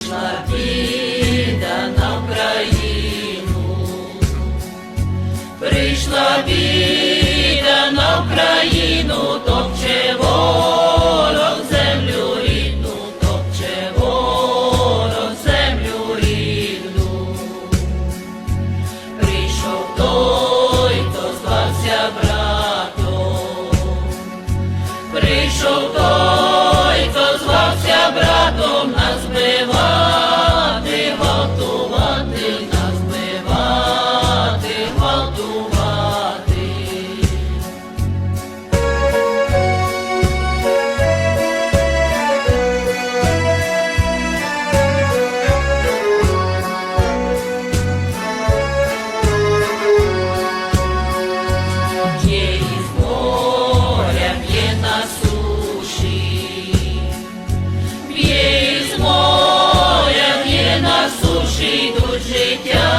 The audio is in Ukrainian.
Біда на Україну, прийшла біда на Україну, топче ворог землю рідну, топче ворог землю рідну. Прийшов той, хто звався братом, прийшов той, хто звався братом, нас збивати, гвалтувати, нас збивати, гвалтувати. Є із моря, є на суші, б'є із моря, б'є на суші, йдуть життя.